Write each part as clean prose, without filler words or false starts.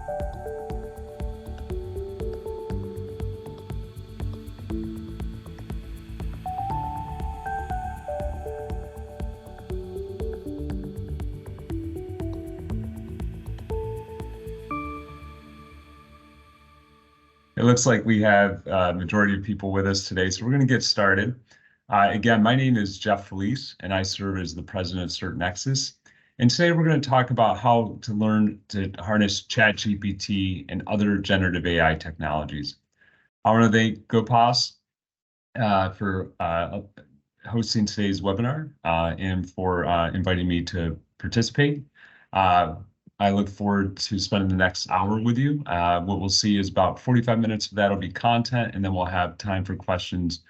It looks like we have a majority of people with us today, so we're going to get started. Again, my name is Jeff Felice, and I serve as the president of CertNexus. And today we're going to talk about how to learn to harness ChatGPT and other generative AI technologies. I want to thank GOPASom for hosting today's webinar and for inviting me to participate. I look forward to spending the next hour with you. What we'll see is about 45 minutes of that will be content, and then we'll have time for questions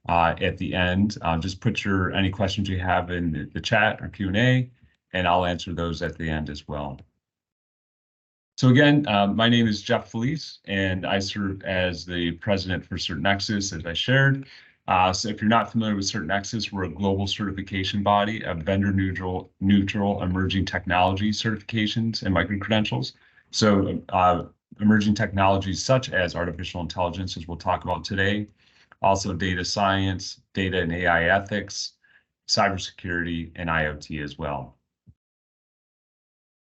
at the end. Just put any questions you have in the chat or Q&A, and I'll answer those at the end as well. So again, my name is Jeff Felice, and I serve as the president for CertNexus, as I shared. So if you're not familiar with CertNexus, we're a global certification body of vendor-neutral emerging technology certifications and micro-credentials. So emerging technologies such as artificial intelligence, as we'll talk about today, also data science, data and AI ethics, cybersecurity, and IoT as well.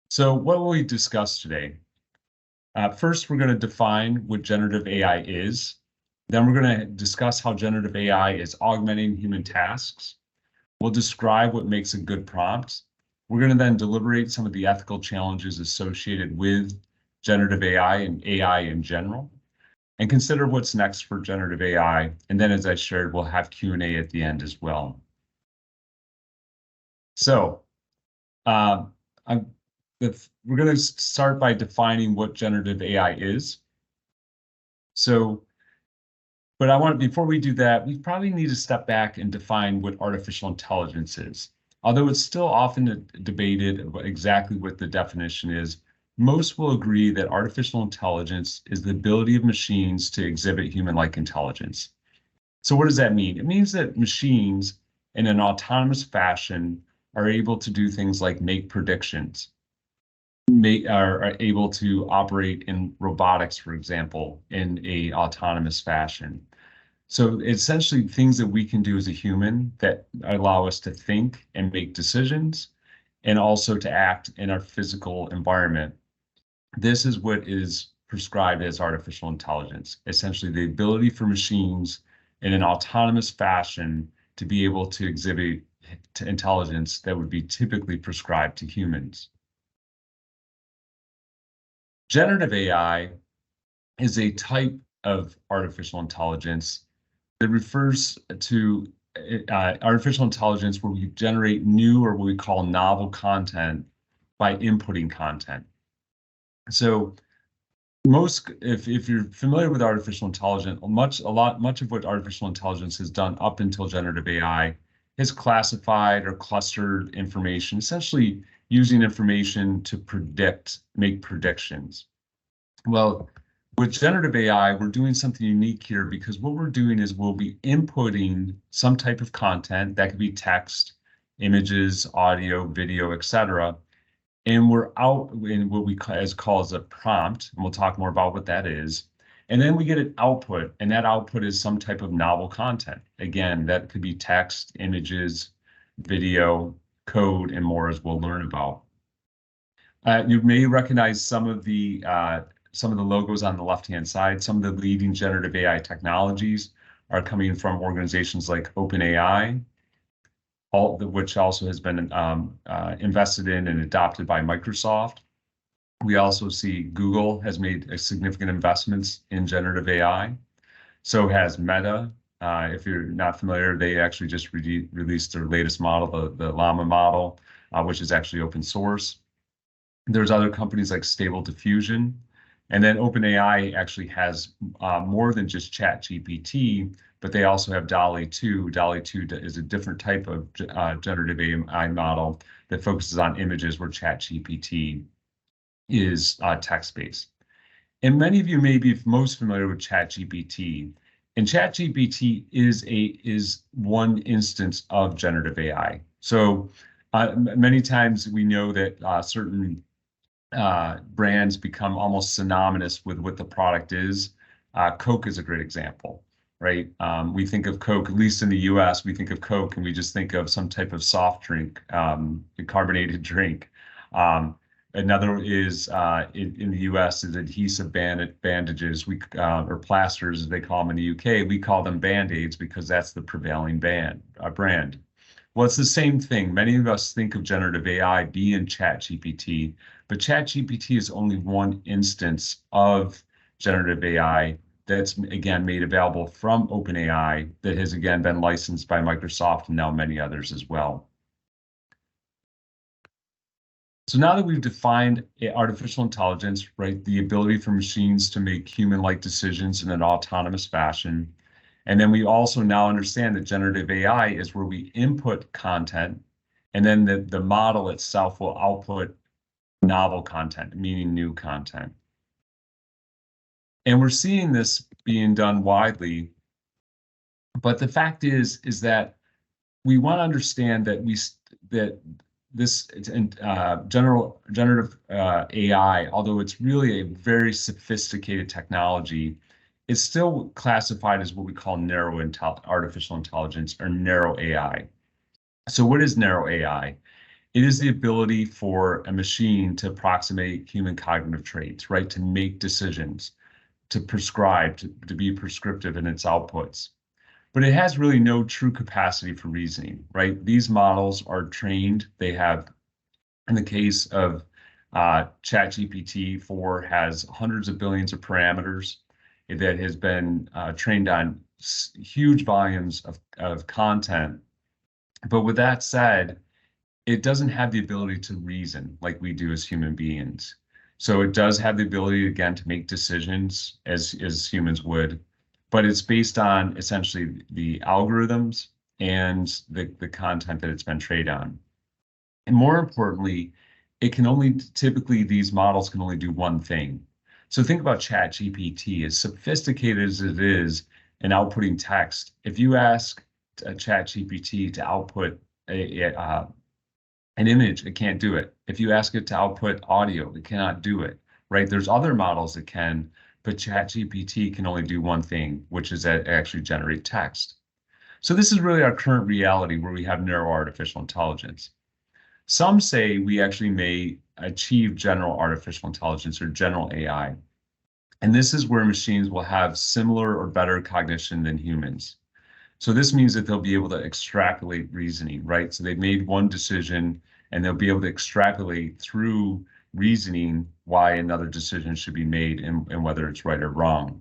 So what will we discuss today? First, we're going to define what generative AI is. Then we're going to discuss how generative AI is augmenting human tasks. We'll describe what makes a good prompt. We're going to then deliberate some of the ethical challenges associated with generative AI and AI in general, and consider what's next for generative AI. And then, as I shared, we'll have Q&A at the end as well. So we're going to start by defining what generative AI is. But before we do that, we probably need to step back and define what artificial intelligence is. Although it's still often debated about exactly what the definition is, most will agree that artificial intelligence is the ability of machines to exhibit human-like intelligence. So what does that mean? It means that machines in an autonomous fashion are able to do things like make predictions, are able to operate in robotics, for example, in a autonomous fashion. So essentially things that we can do as a human that allow us to think and make decisions, and also to act in our physical environment. This is what is prescribed as artificial intelligence, essentially the ability for machines in an autonomous fashion to be able to exhibit intelligence that would be typically prescribed to humans. Generative AI is a type of artificial intelligence that refers to artificial intelligence where we generate new, or what we call novel content, by inputting content. So if you're familiar with artificial intelligence, much of what artificial intelligence has done up until generative AI is classified or clustered information, essentially using information to make predictions. Well, with generative AI, we're doing something unique here, because what we're doing is we'll be inputting some type of content that could be text, images, audio, video, etc. And we're out in what we call as a prompt, and we'll talk more about what that is. And then we get an output, and that output is some type of novel content. Again, that could be text, images, video, code, and more, as we'll learn about. You may recognize some of the logos on the left-hand side. Some of the leading generative AI technologies are coming from organizations like OpenAI, which also has been invested in and adopted by Microsoft. We also see Google has made significant investments in generative AI. So has Meta. If you're not familiar, they actually just released their latest model, the Llama model, which is actually open source. There's other companies like Stable Diffusion. And then OpenAI actually has more than just ChatGPT, but they also have DALL-E 2. DALL-E 2 is a different type of generative AI model that focuses on images, where ChatGPT is text-based. And many of you may be most familiar with ChatGPT. And ChatGPT is one instance of generative AI. So many times we know that certain brands become almost synonymous with what the product is. Coke is a great example, right? We think of Coke, at least in the US, we think of Coke and we just think of some type of soft drink, a carbonated drink. Another is in the US is adhesive bandages, or plasters as they call them in the UK. We call them Band-Aids because that's the prevailing brand. Well, it's the same thing. Many of us think of generative AI being ChatGPT, but ChatGPT is only one instance of generative AI that's, again, made available from OpenAI that has, again, been licensed by Microsoft and now many others as well. So now that we've defined artificial intelligence, right, the ability for machines to make human-like decisions in an autonomous fashion, and then we also now understand that generative AI is where we input content, and then the model itself will output novel content, meaning new content. And we're seeing this being done widely, but the fact is that we want to understand that this generative AI, although it's really a very sophisticated technology, is still classified as what we call narrow artificial intelligence, or narrow AI. So what is narrow AI? It is the ability for a machine to approximate human cognitive traits, right? To make decisions, to prescribe, to be prescriptive in its outputs. But it has really no true capacity for reasoning, right? These models are trained. They have, in the case of ChatGPT 4, has hundreds of billions of parameters that has been trained on huge volumes of content. But with that said, it doesn't have the ability to reason like we do as human beings. So it does have the ability, again, to make decisions as humans would, but it's based on essentially the algorithms and the content that it's been trained on. And more importantly, it can only, typically these models can only do one thing. So think about ChatGPT, as sophisticated as it is in outputting text. If you ask a ChatGPT to output an image, it can't do it. If you ask it to output audio, it cannot do it, right? There's other models that can, but ChatGPT can only do one thing, which is actually generate text. So this is really our current reality where we have narrow artificial intelligence. Some say we actually may achieve general artificial intelligence, or general AI. And this is where machines will have similar or better cognition than humans. So this means that they'll be able to extrapolate reasoning, right? So they've made one decision and they'll be able to extrapolate through reasoning why another decision should be made and whether it's right or wrong.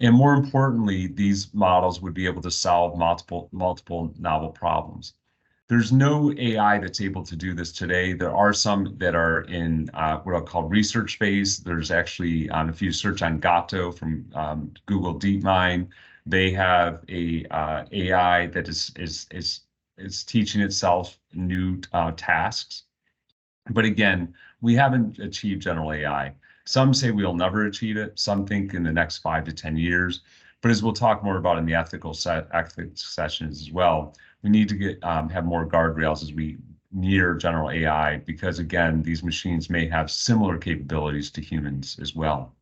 And more importantly, these models would be able to solve multiple novel problems. There's no AI that's able to do this today. There are some that are in what I'll call research phase. There's actually, if you search on Gato from Google DeepMind, they have a AI that is teaching itself new tasks. But again, we haven't achieved general AI. Some say we'll never achieve it. Some think in the next 5 to 10 years. But as we'll talk more about in the ethics sessions as well, we need to have more guardrails as we near general AI, because again, these machines may have similar capabilities to humans as well.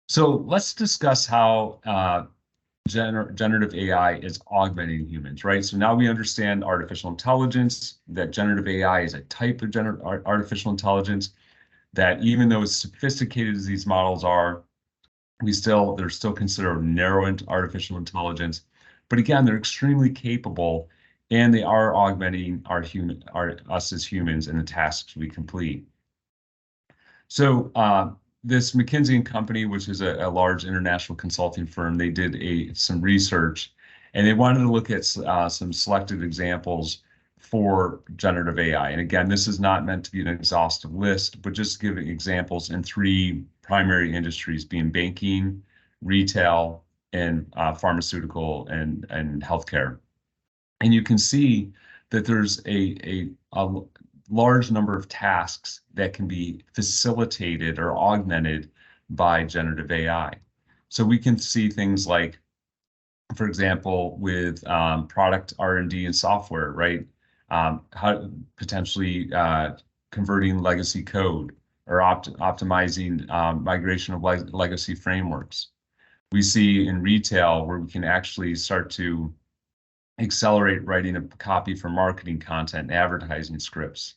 So let's discuss how generative AI is augmenting humans, right? So now we understand artificial intelligence, that generative AI is a type of artificial intelligence, that even though as sophisticated as these models are, they're still considered narrow artificial intelligence. But again, they're extremely capable, and they are augmenting us as humans and the tasks we complete. So this McKinsey & Company, which is a large international consulting firm, they did some research, and they wanted to look at some selected examples for generative AI. And again, this is not meant to be an exhaustive list, but just giving examples in 3 primary industries, being banking, retail, and pharmaceutical and healthcare. And you can see that there's a large number of tasks that can be facilitated or augmented by generative AI. So we can see things like, for example, with product R&D and software, right? how potentially converting legacy code or optimizing migration of legacy frameworks. We see in retail where we can actually start to accelerate writing a copy for marketing content and advertising scripts.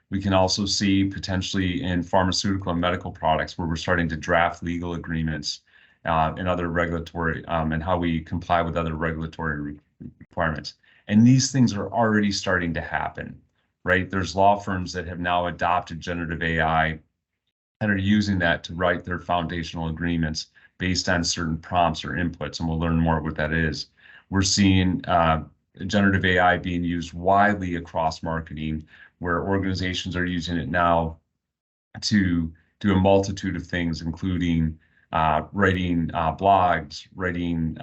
We can also see potentially in pharmaceutical and medical products where we're starting to draft legal agreements and other regulatory and how we comply with other regulatory requirements. And these things are already starting to happen, right? There's law firms that have now adopted generative AI and are using that to write their foundational agreements based on certain prompts or inputs, and we'll learn more what that is. We're seeing generative AI being used widely across marketing, where organizations are using it now to do a multitude of things, including writing blogs, writing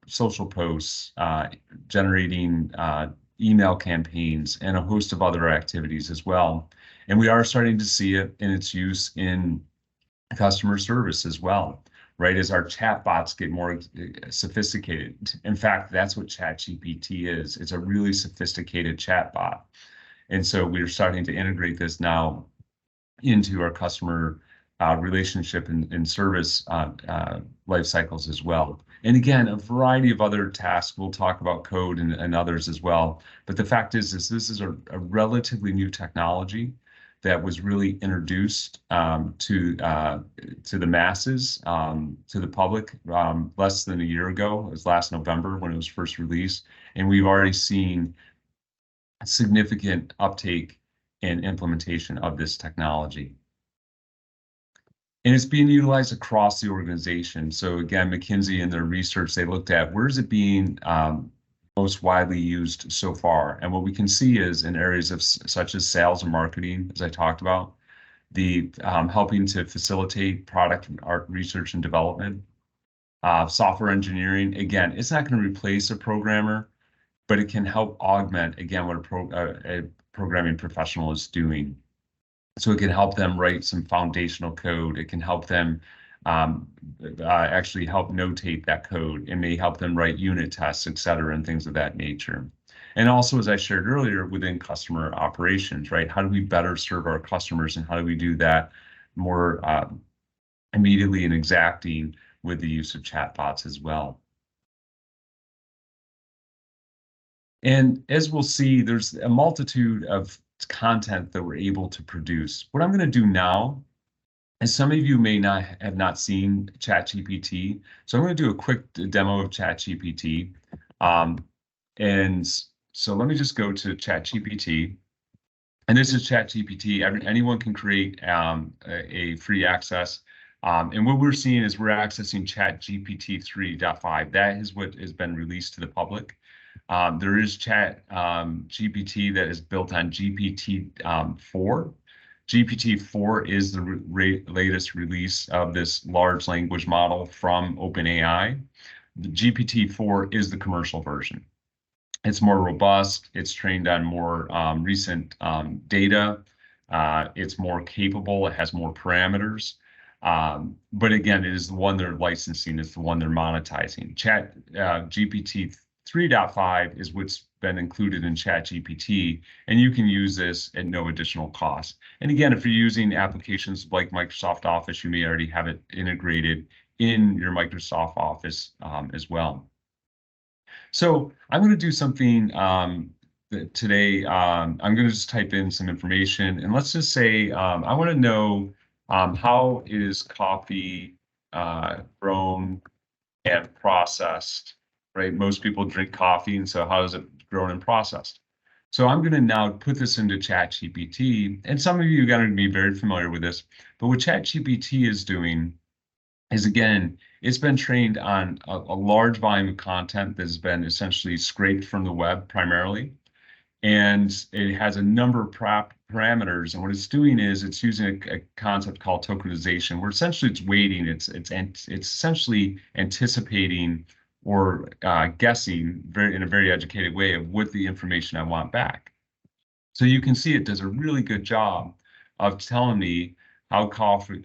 social posts, generating email campaigns, and a host of other activities as well. And we are starting to see it in its use in customer service as well, right? As our chatbots get more sophisticated. In fact, that's what ChatGPT is. It's a really sophisticated chatbot. And so we're starting to integrate this now into our customer relationship and service life cycles as well. And again, a variety of other tasks. We'll talk about code and others as well. But the fact is this is a relatively new technology that was really introduced to the masses, to the public, less than a year ago. It was last November when it was first released. And we've already seen significant uptake and implementation of this technology. And it's being utilized across the organization. So again, McKinsey in their research, they looked at where is it being most widely used so far. And what we can see is in areas of such as sales and marketing, as I talked about, the helping to facilitate product art research and development, software engineering. Again, it's not going to replace a programmer, but it can help augment, again, what a programming professional is doing. So it can help them write some foundational code. It can help them actually help notate that code. It may help them write unit tests, et cetera, and things of that nature. And also, as I shared earlier, within customer operations, right? How do we better serve our customers, and how do we do that more immediately and exacting with the use of chatbots as well? And as we'll see, there's a multitude of content that we're able to produce. What I'm going to do now, and some of you may not have seen ChatGPT, so I'm going to do a quick demo of ChatGPT. And so let me just go to ChatGPT, and this is ChatGPT. Anyone can create a free access. And what we're seeing is we're accessing ChatGPT 3.5. That is what has been released to the public. There is GPT that is built on GPT-4. GPT-4 is the latest release of this large language model from OpenAI. The GPT-4 is the commercial version. It's more robust. It's trained on more recent data. It's more capable. It has more parameters. But again, it is the one they're licensing. It's the one they're monetizing. GPT 3.5 is what's been included in ChatGPT, and you can use this at no additional cost. And again, if you're using applications like Microsoft Office, you may already have it integrated in your Microsoft Office as well. So I'm going to do something today. I'm going to just type in some information, and let's just say I want to know how is coffee grown and processed. Right? Most people drink coffee, and so how is it grown and processed? So I'm going to now put this into ChatGPT, and some of you are going to be very familiar with this, but what ChatGPT is doing is, again, it's been trained on a large volume of content that has been essentially scraped from the web primarily, and it has a number of parameters, and what it's doing is it's using a concept called tokenization, where essentially it's weighting, it's essentially anticipating or guessing in a very educated way of what the information I want back. So you can see it does a really good job of telling me how coffee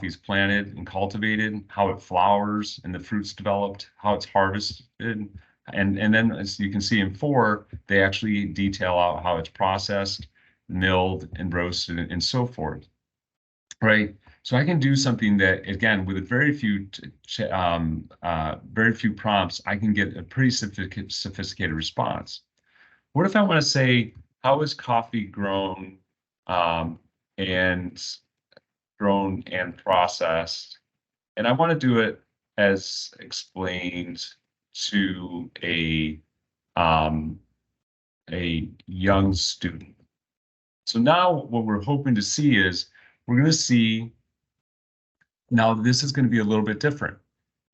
is planted and cultivated, how it flowers and the fruits developed, how it's harvested, And then, as you can see in 4, they actually detail out how it's processed, milled, and roasted, and so forth, right? So I can do something that, again, with very few prompts, I can get a pretty sophisticated response. What if I want to say, how is coffee grown and processed? And I want to do it as explained to a young student. So now what we're hoping to see is, we're going to see, now this is going to be a little bit different.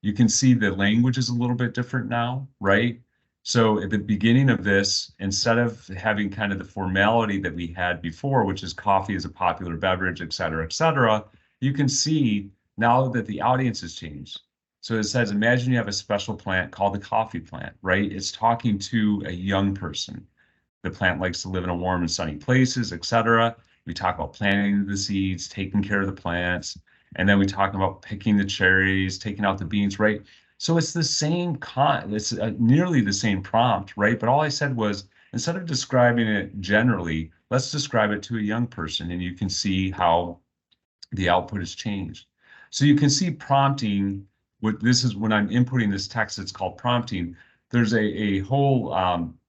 You can see the language is a little bit different now, right? So at the beginning of this, instead of having kind of the formality that we had before, which is coffee is a popular beverage, et cetera, you can see now that the audience has changed. So it says, imagine you have a special plant called the coffee plant, right? It's talking to a young person. The plant likes to live in warm and sunny places, et cetera. We talk about planting the seeds, taking care of the plants, and then we talk about picking the cherries, taking out the beans, right? So it's the same it's nearly the same prompt, right? But all I said was, instead of describing it generally, let's describe it to a young person, and you can see how the output has changed. So you can see prompting. This is when I'm inputting this text, it's called prompting. There's a whole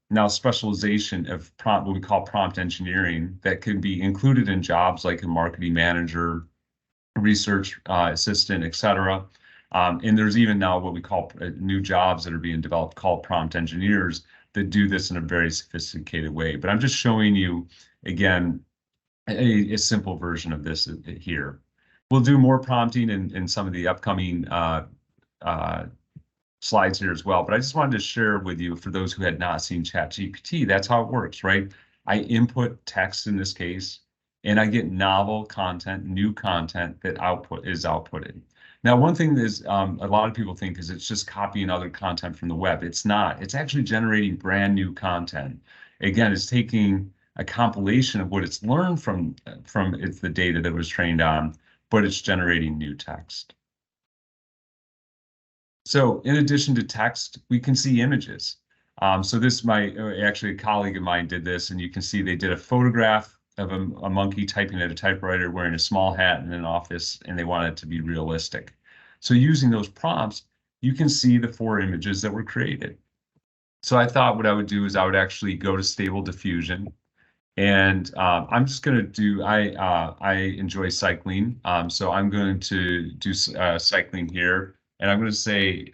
now specialization of prompt, what we call prompt engineering, that can be included in jobs like a marketing manager, research assistant, et cetera. And there's even now what we call new jobs that are being developed called prompt engineers that do this in a very sophisticated way. But I'm just showing you, again, a simple version of this here. We'll do more prompting in some of the upcoming slides here as well, but I just wanted to share with you, for those who had not seen ChatGPT, that's how it works, right? I input text in this case, and I get novel content, new content that is outputted. Now, one thing is a lot of people think is it's just copying other content from the web. It's not. It's actually generating brand new content. Again, it's taking a compilation of what it's learned from it's the data that was trained on, but it's generating new text. So in addition to text, we can see images. So this, actually a colleague of mine did this, and you can see they did a photograph of a monkey typing at a typewriter wearing a small hat in an office, and they wanted it to be realistic. So using those prompts, you can see the 4 images that were created. So I thought what I would do is I would actually go to Stable Diffusion, and I'm just going to do, I enjoy cycling, so I'm going to do cycling here. And I'm going to say,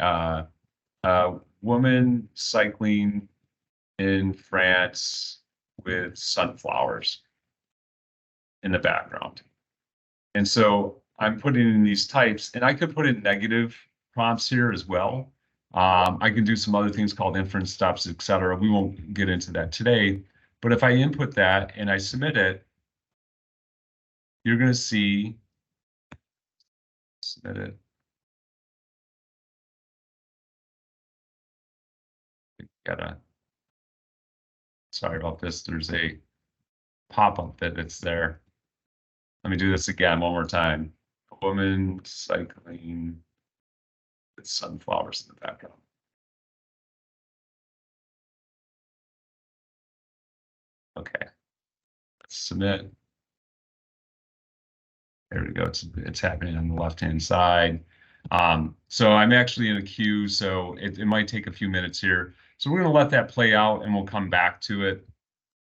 woman cycling in France with sunflowers in the background. And so I'm putting in these types, and I could put in negative prompts here as well. I can do some other things called inference steps, et cetera. We won't get into that today. But if I input that and I submit it, you're going to see, submit it. Sorry about this, there's a pop-up that it's there. Let me do this again one more time. A woman cycling with sunflowers in the background. Okay, let's submit. There we go, it's happening on the left-hand side. So I'm actually in a queue, so it might take a few minutes here. So we're going to let that play out, and we'll come back to it.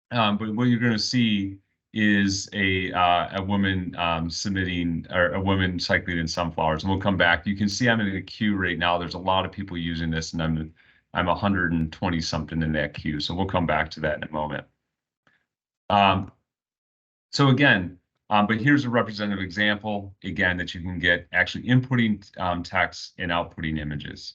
But what you're going to see is a woman submitting, or a woman cycling in sunflowers, and we'll come back. You can see I'm in a queue right now. There's a lot of people using this, and I'm 120 something in that queue. So we'll come back to that in a moment. So again, but here's a representative example, again, that you can get actually inputting text and outputting images.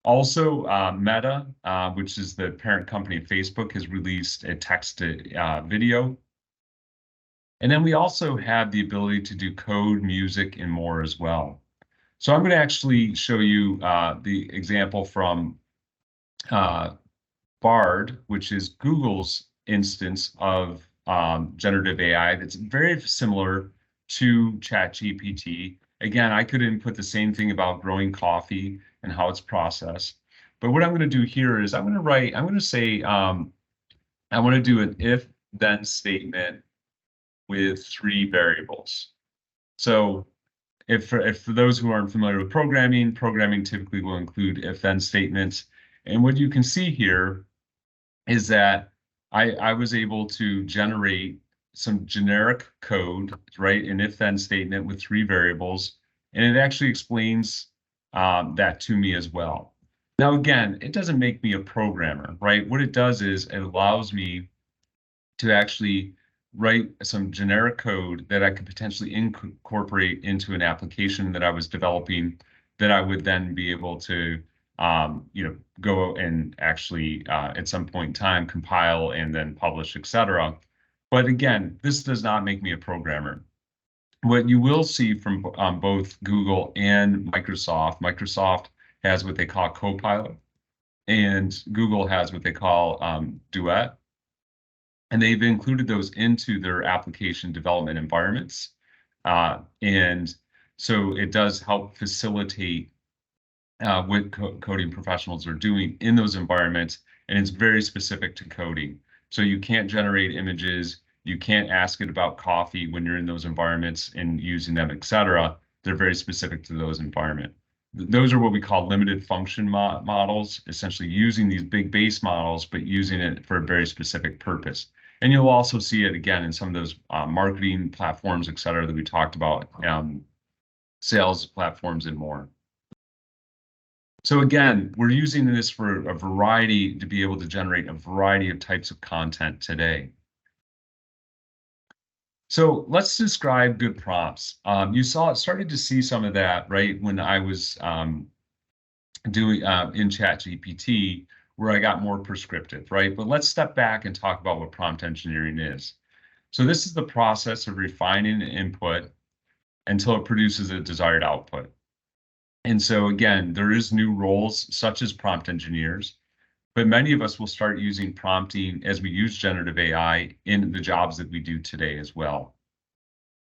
Also, Meta, which is the parent company of Facebook, has released a text to video. And then we also have the ability to do code, music, and more as well. So I'm going to actually show you the example from Bard, which is Google's instance of generative AI that's very similar to ChatGPT. Again, I could input the same thing about growing coffee and how it's processed, But what I'm going to do here is I'm going to say, I want to do an if-then statement with 3 variables. So if for those who aren't familiar with programming typically will include if-then statements. And what you can see here is that I was able to generate some generic code, right? An if-then statement with 3 variables, and it actually explains that to me as well. Now, again, it doesn't make me a programmer, right? What it does is it allows me to actually write some generic code that I could potentially incorporate into an application that I was developing that I would then be able to go and actually at some point in time compile and then publish, etc. But again, this does not make me a programmer. What you will see from both Google and Microsoft has what they call Copilot, and Google has what they call Duet. And they've included those into their application development environments. And so it does help facilitate what coding professionals are doing in those environments, and it's very specific to coding. So you can't generate images, you can't ask it about coffee when you're in those environments and using them, etc. They're very specific to those environments. Those are what we call limited function models, essentially using these big base models, but using it for a very specific purpose. And you'll also see it again in some of those marketing platforms, et cetera, that we talked about, sales platforms and more. So again, we're using this for a variety, to be able to generate a variety of types of content today. So let's describe good prompts. You started to see some of that, right, when I was doing in ChatGPT, where I got more prescriptive, right? But let's step back and talk about what prompt engineering is. So this is the process of refining an input until it produces a desired output. And so again, there is new roles such as prompt engineers, but many of us will start using prompting as we use generative AI in the jobs that we do today as well.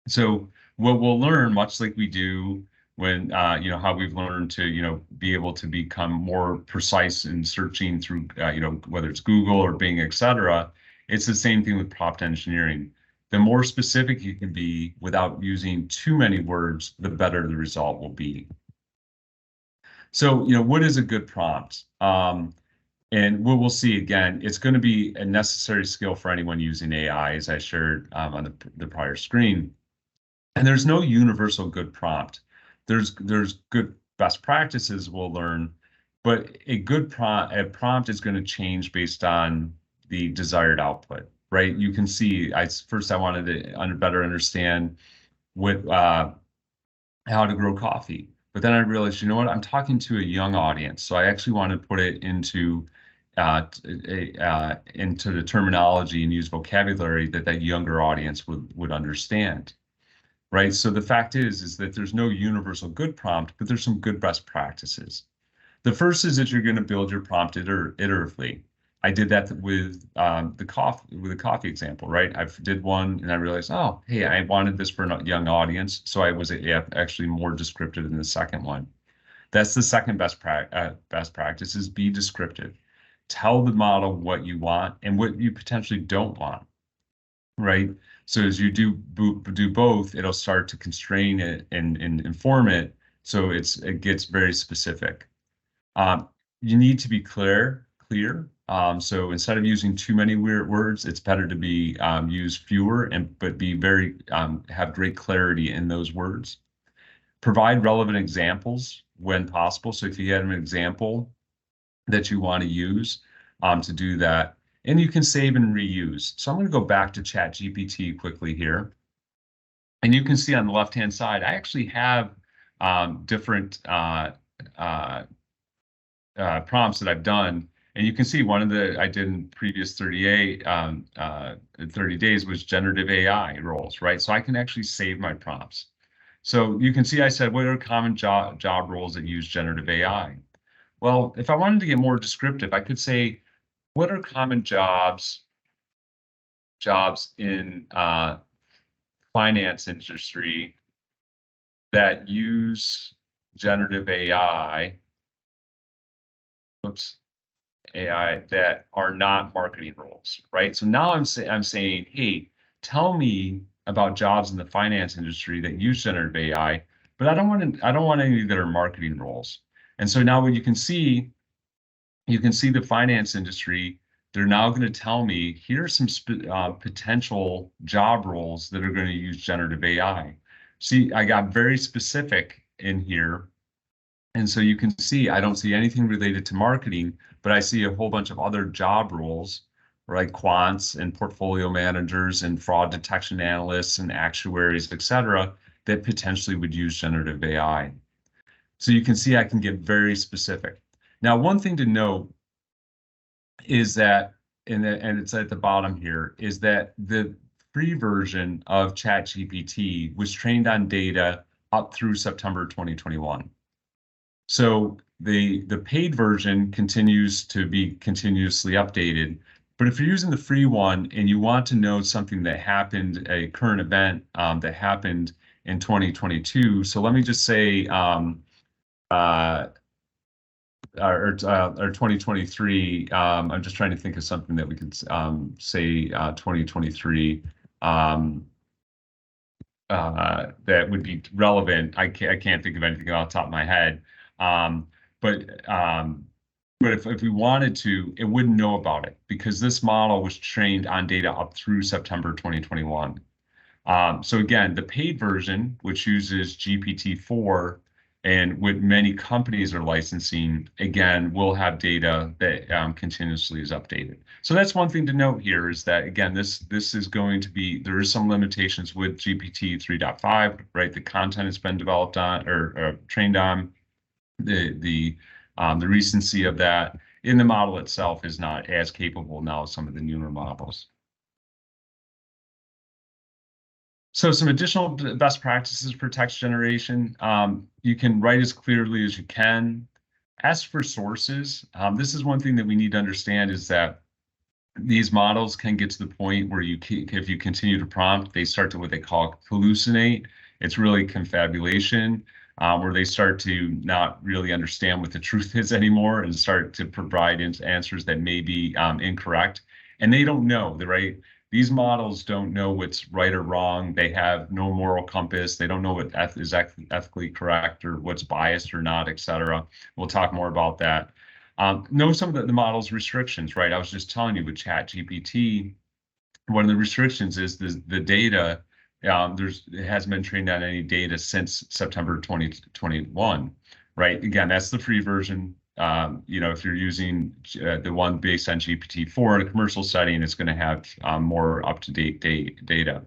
So what we'll learn, much like we do when, how we've learned to, be able to become more precise in searching through, whether it's Google or Bing, et cetera, it's the same thing with prompt engineering. The more specific you can be without using too many words, the better the result will be. So, what is a good prompt? And what we'll see again, it's going to be a necessary skill for anyone using AI, as I shared on the prior screen. And there's no universal good prompt. There's good best practices we'll learn, but a prompt is going to change based on the desired output, right? You can see, I wanted to better understand what how to grow coffee. But then I realized, I'm talking to a young audience. So I actually want to put it into the terminology and use vocabulary that younger audience would understand, right? So the fact is that there's no universal good prompt, but there's some good best practices. The first is that you're going to build your prompt iteratively. I did that with the coffee example, right? I did one and I realized, oh, hey, I wanted this for a young audience, so I was actually more descriptive in the second one. That's the second best practice, is be descriptive. Tell the model what you want and what you potentially don't want, right? So as you do both, it'll start to constrain it and inform it, so it gets very specific. You need to be clear. So instead of using too many weird words, it's better to be use fewer but be very have great clarity in those words. Provide relevant examples when possible. So if you have an example that you want to use to do that, and you can save and reuse. So I'm going to go back to ChatGPT quickly here, and you can see on the left-hand side, I actually have different prompts that I've done. And you can see one of the I did in previous 30 days was generative AI roles, right? So I can actually save my prompts. So you can see I said, what are common job roles that use generative AI? Well, if I wanted to get more descriptive, I could say, what are common jobs in finance industry that use generative AI oops, AI that are not marketing roles, right? So now I'm saying, hey, tell me about jobs in the finance industry that use generative AI, but I don't want any that are marketing roles. And so now what you can see the finance industry. They're now going to tell me here's some potential job roles that are going to use generative AI. See, I got very specific in here. And so you can see, I don't see anything related to marketing, but I see a whole bunch of other job roles, like quants and portfolio managers and fraud detection analysts and actuaries, et cetera, that potentially would use generative AI. So you can see I can get very specific. Now, one thing to note is that, and it's at the bottom here, is that the free version of ChatGPT was trained on data up through September 2021. So the paid version continues to be continuously updated. But if you're using the free one and you want to know something that happened, a current event that happened in 2022, so let me just say or 2023. I'm just trying to think of something that we could say 2023 that would be relevant. I can't think of anything off the top of my head. But if we wanted to, it wouldn't know about it because this model was trained on data up through September 2021. So again, the paid version, which uses GPT-4 and what many companies are licensing, again, will have data that continuously is updated. So that's one thing to note here is that, again, this is going to be, there is some limitations with GPT 3.5, right? The content has been developed on or trained on. The recency of that in the model itself is not as capable now as some of the newer models. So some additional best practices for text generation. You can write as clearly as you can. Ask for sources. This is one thing that we need to understand is that these models can get to the point where if you continue to prompt, they start to what they call hallucinate. It's really confabulation, where they start to not really understand what the truth is anymore and start to provide answers that may be incorrect. And they don't know, right? These models don't know what's right or wrong. They have no moral compass. They don't know what is ethically correct or what's biased or not, et cetera. We'll talk more about that. Know some of the model's restrictions, right? I was just telling you with ChatGPT, one of the restrictions is the data. It hasn't been trained on any data since September 2021, right? Again, that's the free version. If you're using the one based on GPT-4 in a commercial setting, it's going to have more up-to-date data.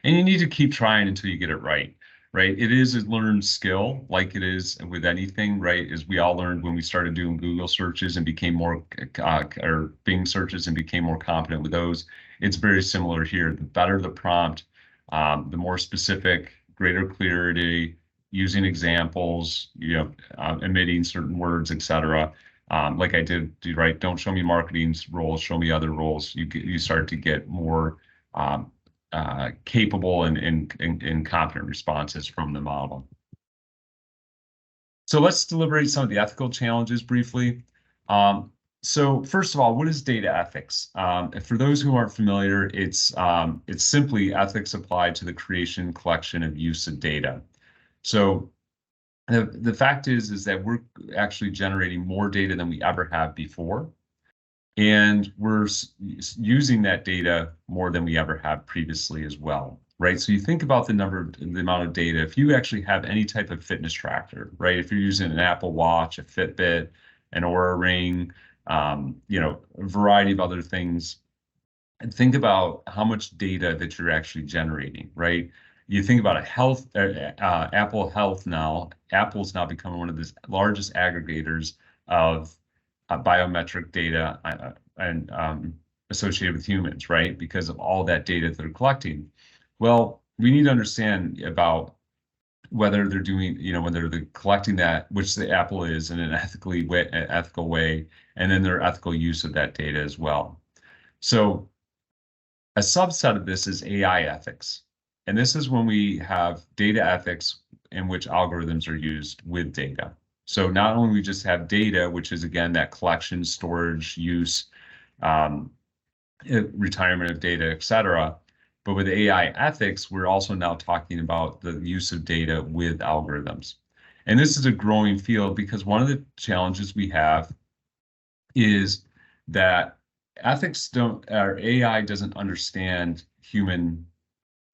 And you need to keep trying until you get it right, right? It is a learned skill, like it is with anything, right? As we all learned when we started doing Google searches and became more, or Bing searches and became more competent with those. It's very similar here. The better the prompt, the more specific, greater clarity, using examples, omitting certain words, et cetera. Like I did, right? Don't show me marketing roles, show me other roles. You start to get more capable and competent responses from the model. So let's deliberate some of the ethical challenges briefly. So first of all, what is data ethics? For those who aren't familiar, it's simply ethics applied to the creation, collection, and use of data. So the fact is that we're actually generating more data than we ever have before. And we're using that data more than we ever have previously as well, right? So you think about the amount of data. If you actually have any type of fitness tracker, right? If you're using an Apple Watch, a Fitbit, an Oura Ring, a variety of other things, and think about how much data that you're actually generating, right? You think about Apple Health now. Apple's now becoming one of the largest aggregators of biometric data and associated with humans, right? Because of all that data that they're collecting. Well, we need to understand about whether they're doing, whether they're collecting that, which the Apple is in an ethical way, and then their ethical use of that data as well. So a subset of this is AI ethics. And this is when we have data ethics in which algorithms are used with data. So not only we just have data, which is again that collection, storage, use, retirement of data, et cetera. But with AI ethics, we're also now talking about the use of data with algorithms. And this is a growing field because one of the challenges we have is that AI doesn't understand human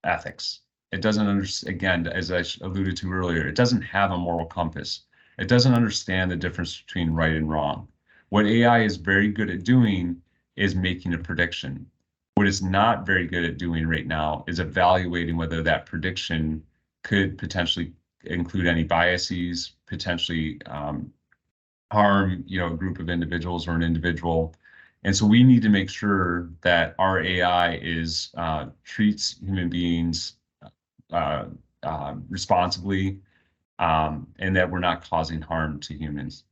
ethics. It doesn't understand, again, as I alluded to earlier, it doesn't have a moral compass. It doesn't understand the difference between right and wrong. What AI is very good at doing is making a prediction. What it's not very good at doing right now is evaluating whether that prediction could potentially include any biases, potentially harm, a group of individuals or an individual. And so we need to make sure that our AI treats human beings responsibly, and that we're not causing harm to humans.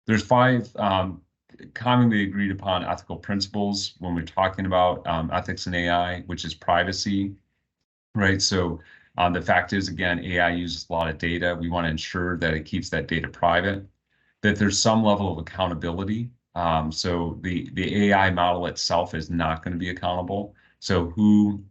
There's 5 commonly agreed upon ethical principles when we're talking about ethics in AI, which is privacy, right? So the fact is, again, AI uses a lot of data. We want to ensure that it keeps that data private, that there's some level of accountability. So the AI model itself is not going to be accountable. So who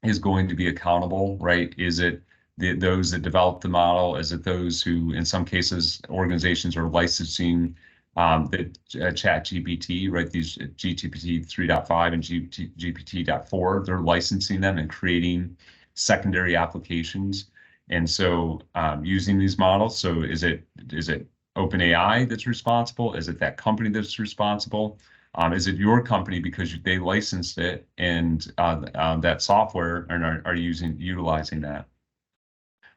is going to be accountable, right? Is it those that develop the model? Is it those who, in some cases, organizations are licensing the ChatGPT, right? These GPT 3.5 and GPT-4, they're licensing them and creating secondary applications. And so using these models, so is it OpenAI that's responsible? Is it that company that's responsible? Is it your company because they licensed it and that software and are utilizing that?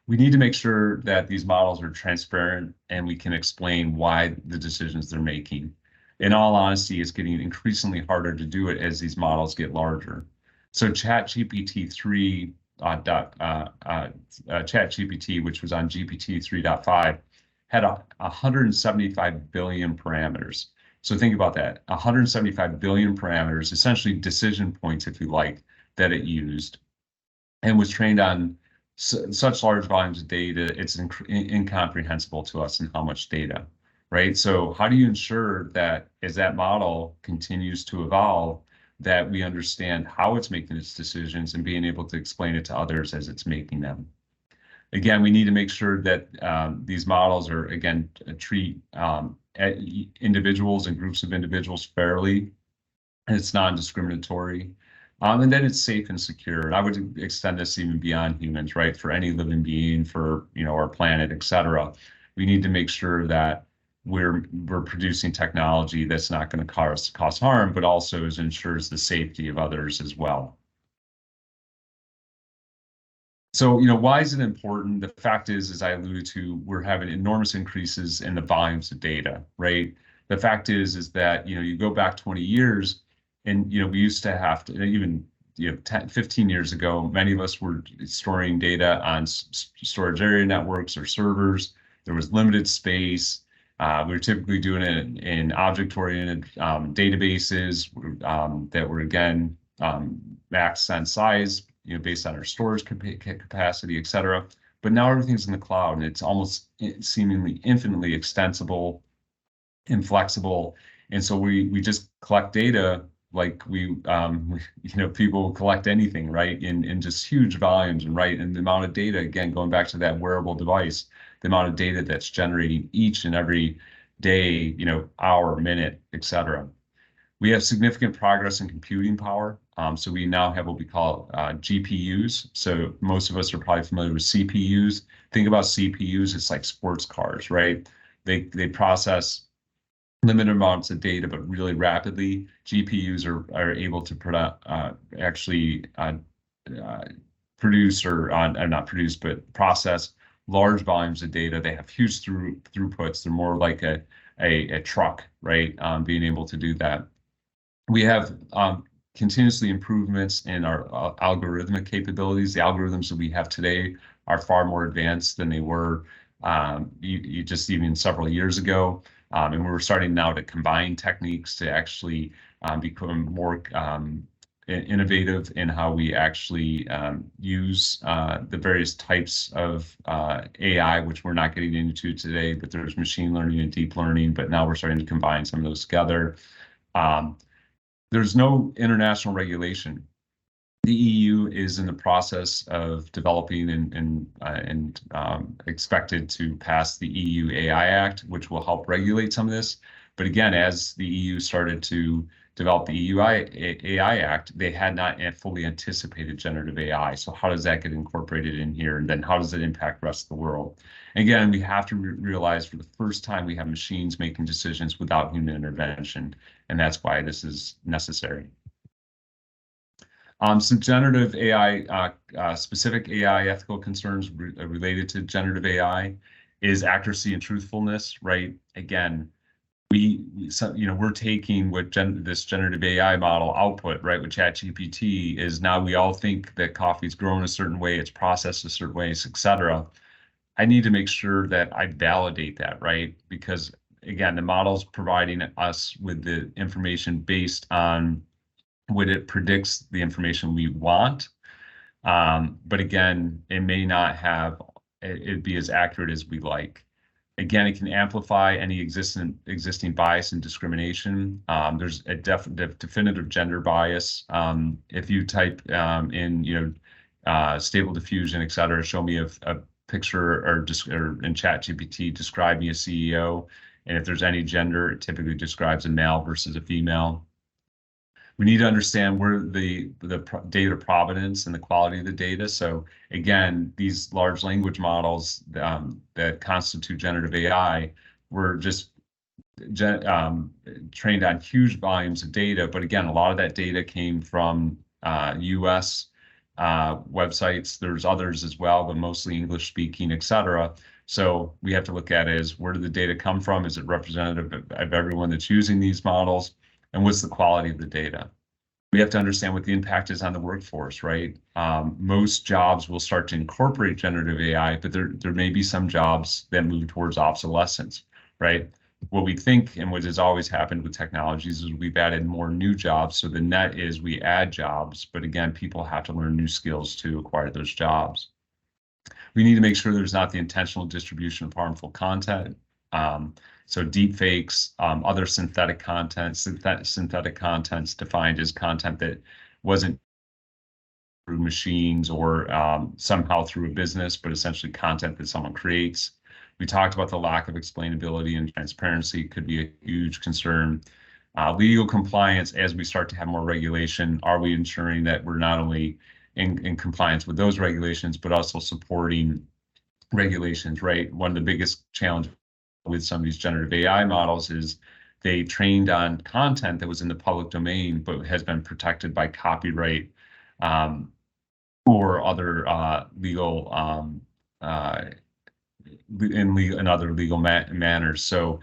We need to make sure that these models are transparent and we can explain why the decisions they're making. In all honesty, it's getting increasingly harder to do it as these models get larger. So ChatGPT 3, ChatGPT, which was on GPT 3.5, had 175 billion parameters. So think about that, 175 billion parameters, essentially decision points, if you like, that it used, and was trained on such large volumes of data, it's incomprehensible to us in how much data, right? So how do you ensure that as that model continues to evolve, that we understand how it's making its decisions and being able to explain it to others as it's making them? Again, we need to make sure that these models are, again, treat individuals and groups of individuals fairly, and it's non-discriminatory. And then it's safe and secure. And I would extend this even beyond humans, right? For any living being, for our planet, et cetera. We need to make sure that we're producing technology that's not going to cause harm, but also ensures the safety of others as well. So, why is it important? The fact is, as I alluded to, we're having enormous increases in the volumes of data, right? The fact is that, you go back 20 years, and, we used to have to, even, 10, 15 years ago, many of us were storing data on storage area networks or servers. There was limited space. We were typically doing it in object-oriented databases that were, again, maxed on size, based on our storage capacity, et cetera. But now everything's in the cloud, and it's almost seemingly infinitely extensible and flexible. And so we just collect data like people collect anything, right? In just huge volumes, and right, and the amount of data, again, going back to that wearable device, the amount of data that's generating each and every day, hour, minute, et cetera. We have significant progress in computing power. So we now have what we call GPUs. So most of us are probably familiar with CPUs. Think about CPUs, it's like sports cars, right? They process limited amounts of data, but really rapidly. GPUs are able to produce, or not produce, but process large volumes of data. They have huge throughputs. They're more like a truck, right? Being able to do that. We have continuously improvements in our algorithmic capabilities. The algorithms that we have today are far more advanced than they were just even several years ago. And we're starting now to combine techniques to actually become more innovative in how we actually use the various types of AI, which we're not getting into today, but there's machine learning and deep learning, but now we're starting to combine some of those together. There's no international regulation. The EU is in the process of developing and expected to pass the EU AI Act, which will help regulate some of this. But again, as the EU started to develop the EU AI Act, they had not fully anticipated generative AI. So how does that get incorporated in here? And then how does it impact the rest of the world? And again, we have to realize for the first time we have machines making decisions without human intervention. And that's why this is necessary. Some generative AI, specific AI ethical concerns related to generative AI is accuracy and truthfulness, right? Again, we're taking what this generative AI model output, right, with ChatGPT is now we all think that coffee's grown a certain way, it's processed a certain way, et cetera. I need to make sure that I validate that, right? Because again, the model's providing us with the information based on what it predicts the information we want. But again, it may not have it be as accurate as we like. Again, it can amplify any existing bias and discrimination. There's a definitive gender bias. If you type in, stable diffusion, et cetera, show me a picture or in ChatGPT, describe me a CEO. And if there's any gender, it typically describes a male versus a female. We need to understand where the data provenance and the quality of the data. So again, these large language models that constitute generative AI were just trained on huge volumes of data. But again, a lot of that data came from US websites. There's others as well, but mostly English speaking, et cetera. So we have to look at it as where did the data come from? Is it representative of everyone that's using these models? And what's the quality of the data? We have to understand what the impact is on the workforce, right? Most jobs will start to incorporate generative AI, but there may be some jobs that move towards obsolescence, right? What we think and what has always happened with technologies is we've added more new jobs. So the net is we add jobs, but again, people have to learn new skills to acquire those jobs. We need to make sure there's not the intentional distribution of harmful content. So deep fakes, other synthetic content, synthetic content's defined as content that wasn't through machines or somehow through a business, but essentially content that someone creates. We talked about the lack of explainability and transparency could be a huge concern. Legal compliance, as we start to have more regulation, are we ensuring that we're not only in compliance with those regulations, but also supporting regulations, right? One of the biggest challenges with some of these generative AI models is they trained on content that was in the public domain, but has been protected by copyright or other legal in other legal manners. So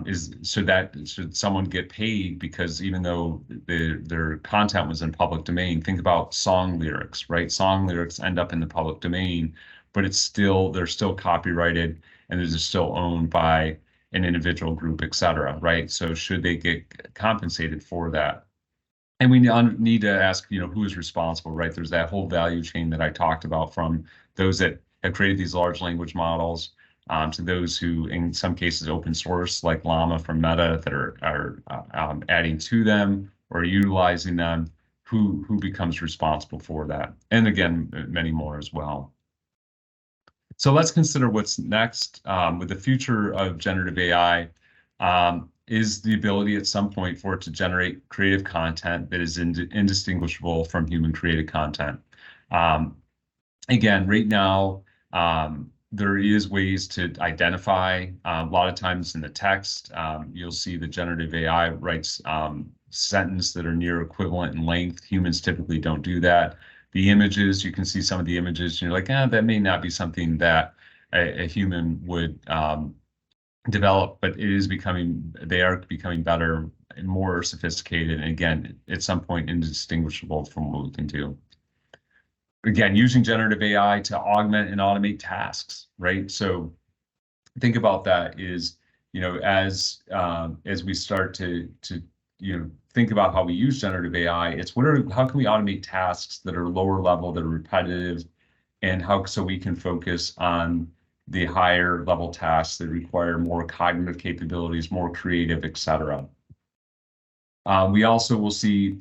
should someone get paid because even though their content was in public domain? Think about song lyrics, right? Song lyrics end up in the public domain, but they're still copyrighted and they're still owned by an individual group, et cetera, right? So should they get compensated for that? And we need to ask, who is responsible, right? There's that whole value chain that I talked about, from those that have created these large language models to those who, in some cases, open source, like Llama from Meta, that are adding to them or utilizing them. Who becomes responsible for that? And again, many more as well. So let's consider what's next with the future of generative AI. Is the ability at some point for it to generate creative content that is indistinguishable from human created content. Again, right now, there is ways to identify. A lot of times in the text, you'll see the generative AI writes sentences that are near equivalent in length. Humans typically don't do that. The images, you can see some of the images, and you're like, that may not be something that a human would develop, but they are becoming better and more sophisticated. And again, at some point, indistinguishable from what we can do. Again, using generative AI to augment and automate tasks, right? So think about that is, as we start to think about how we use generative AI, it's how can we automate tasks that are lower level, that are repetitive, and so we can focus on the higher level tasks that require more cognitive capabilities, more creative, et cetera. We also will see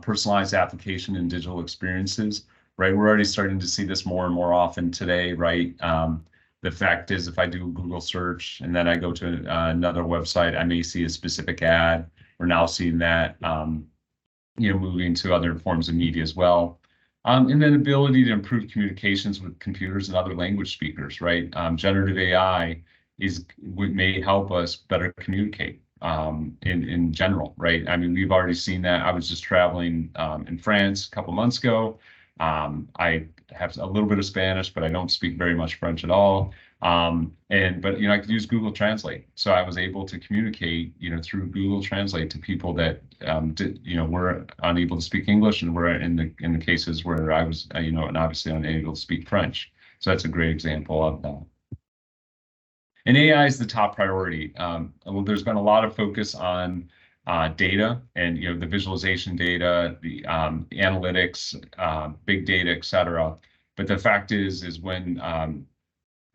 personalized application and digital experiences, right? We're already starting to see this more and more often today, right? The fact is, if I do a Google search and then I go to another website, I may see a specific ad. We're now seeing that, moving to other forms of media as well. And then ability to improve communications with computers and other language speakers, right? Generative AI may help us better communicate in general, right? I mean, we've already seen that. I was just traveling in France a couple months ago. I have a little bit of Spanish, but I don't speak very much French at all. But I could use Google Translate, so I was able to communicate, through Google Translate to people that were unable to speak English, and were in the cases where I was, and obviously unable to speak French. So that's a great example of that. And AI is the top priority. Well, there's been a lot of focus on data and the visualization data, the analytics, big data, et cetera. But the fact is when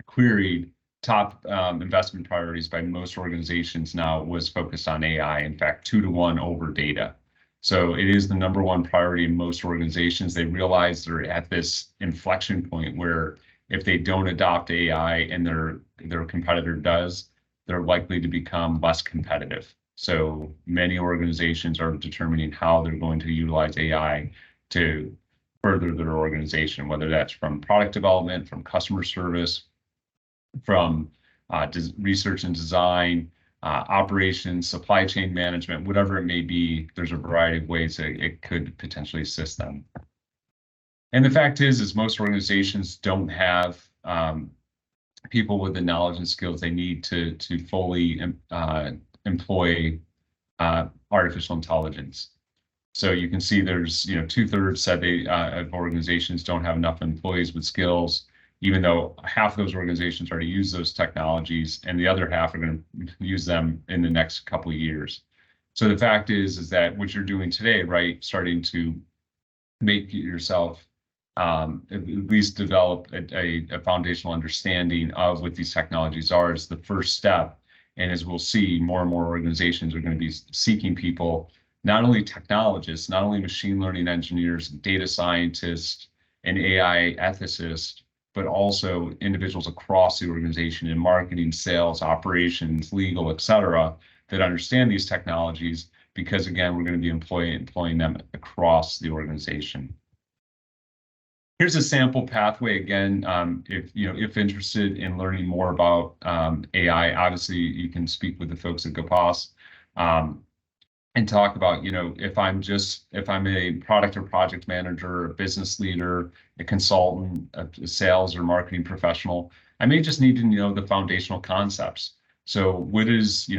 queried, top investment priorities by most organizations now was focused on AI. In fact, 2-to-1 over data. So it is the #1 priority in most organizations. They realize they're at this inflection point where if they don't adopt AI and their competitor does, they're likely to become less competitive. So many organizations are determining how they're going to utilize AI to further their organization, whether that's from product development, from customer service, from research and design, operations, supply chain management, whatever it may be. There's a variety of ways that it could potentially assist them. And the fact is most organizations don't have people with the knowledge and skills they need to fully employ artificial intelligence. So you can see there's 2/3 said of organizations don't have enough employees with skills, even though half of those organizations already use those technologies, and the other half are going to use them in the next couple of years. So the fact is that what you're doing today, right, starting to make yourself at least develop a foundational understanding of what these technologies are, is the first step. And as we'll see, more and more organizations are going to be seeking people, not only technologists, not only machine learning engineers, data scientists, and AI ethicists, but also individuals across the organization in marketing, sales, operations, legal, et cetera, that understand these technologies, because again, we're going to be employing them across the organization. Here's a sample pathway again. If interested in learning more about AI, obviously you can speak with the folks at GOPASom and talk about, if I'm a product or project manager, a business leader, a consultant, a sales or marketing professional, I may just need to know the foundational concepts. So what is,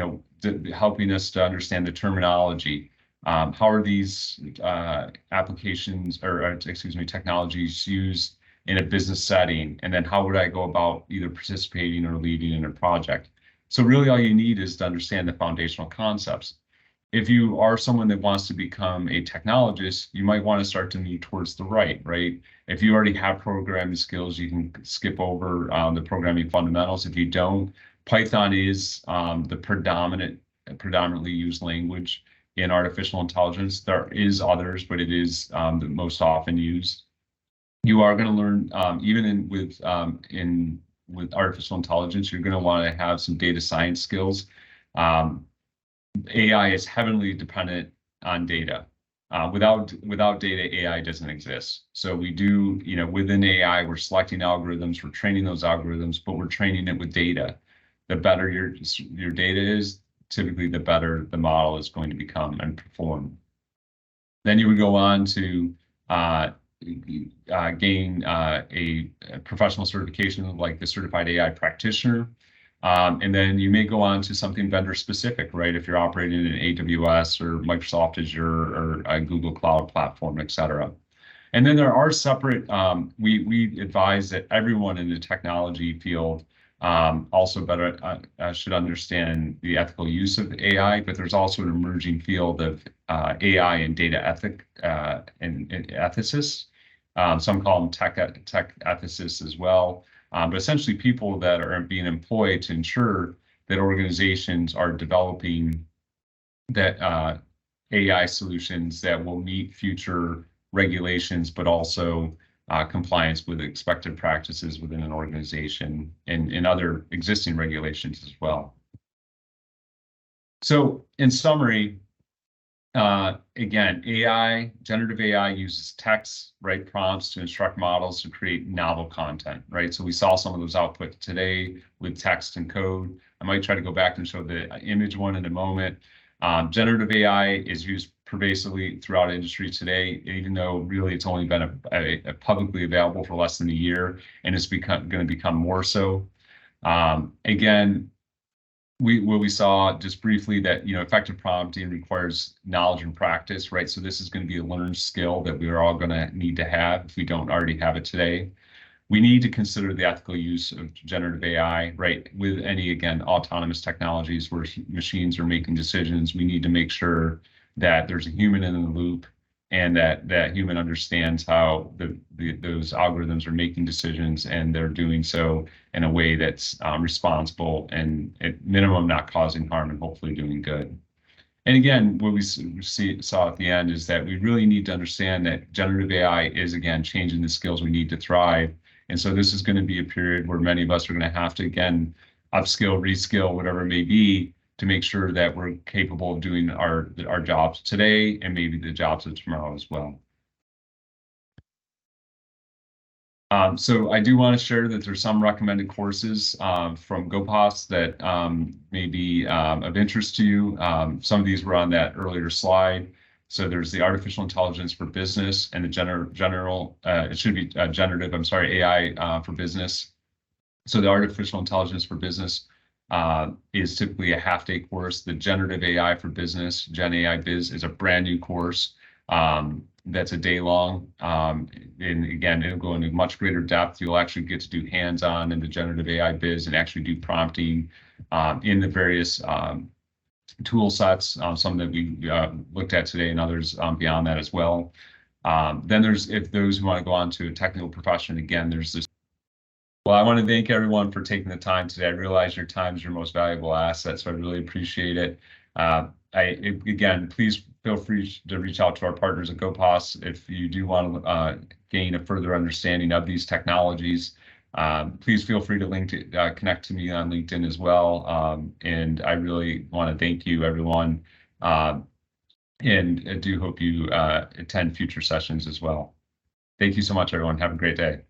helping us to understand the terminology? How are these applications technologies used in a business setting? And then how would I go about either participating or leading in a project? So really all you need is to understand the foundational concepts. If you are someone that wants to become a technologist, you might want to start to move towards the right? If you already have programming skills, you can skip over the programming fundamentals. If you don't, Python is the predominantly used language in artificial intelligence. There is others, but it is the most often used. You are going to learn, even with artificial intelligence, you're going to want to have some data science skills. AI is heavily dependent on data. Without data, AI doesn't exist. So we do, within AI, we're selecting algorithms, we're training those algorithms, but we're training it with data. The better your data is, typically the better the model is going to become and perform. Then you would go on to gain a professional certification like the Certified AI Practitioner. And then you may go on to something vendor specific, right? If you're operating in AWS or Microsoft Azure or a Google Cloud Platform, et cetera. And then there are separate, we advise that everyone in the technology field also better should understand the ethical use of AI, but there's also an emerging field of AI and data ethic and ethicists. Some call them tech ethicists as well, but essentially people that are being employed to ensure that organizations are developing that AI solutions that will meet future regulations, but also compliance with expected practices within an organization and other existing regulations as well. So in summary, again, generative AI uses text, right, prompts to instruct models to create novel content, right? So we saw some of those output today with text and code. I might try to go back and show the image one in a moment. Generative AI is used pervasively throughout industry today, even though really it's only been a publicly available for less than a year, and it's going to become more so. Again, what we saw just briefly that, effective prompting requires knowledge and practice, right? So this is going to be a learned skill that we are all going to need to have if we don't already have it today. We need to consider the ethical use of generative AI, right? With any, again, autonomous technologies where machines are making decisions, we need to make sure that there's a human in the loop and that human understands how those algorithms are making decisions, and they're doing so in a way that's responsible and at minimum not causing harm and hopefully doing good. And again, what we saw at the end is that we really need to understand that generative AI is, again, changing the skills we need to thrive. And so this is going to be a period where many of us are going to have to, again, upskill, reskill, whatever it may be, to make sure that we're capable of doing our jobs today and maybe the jobs of tomorrow as well. So I do want to share that there's some recommended courses from GOPAS that may be of interest to you. Some of these were on that earlier slide. So there's the artificial intelligence for business and the generative AI for business. So the artificial intelligence for business is typically a half-day course. The generative AI for business, Gen AI Biz, is a brand new course that's a day long. And again, it'll go into much greater depth. You'll actually get to do hands-on in the generative AI Biz and actually do prompting in the various tool sets, some that we looked at today and others beyond that as well. Then if those who want to go on to a technical profession, again, there's this. Well, I want to thank everyone for taking the time today. I realize your time is your most valuable asset, so I really appreciate it. Again, please feel free to reach out to our partners at GOPAS if you do want to gain a further understanding of these technologies. Please feel free to connect to me on LinkedIn as well. And I really want to thank you, everyone. And I do hope you attend future sessions as well. Thank you so much, everyone. Have a great day.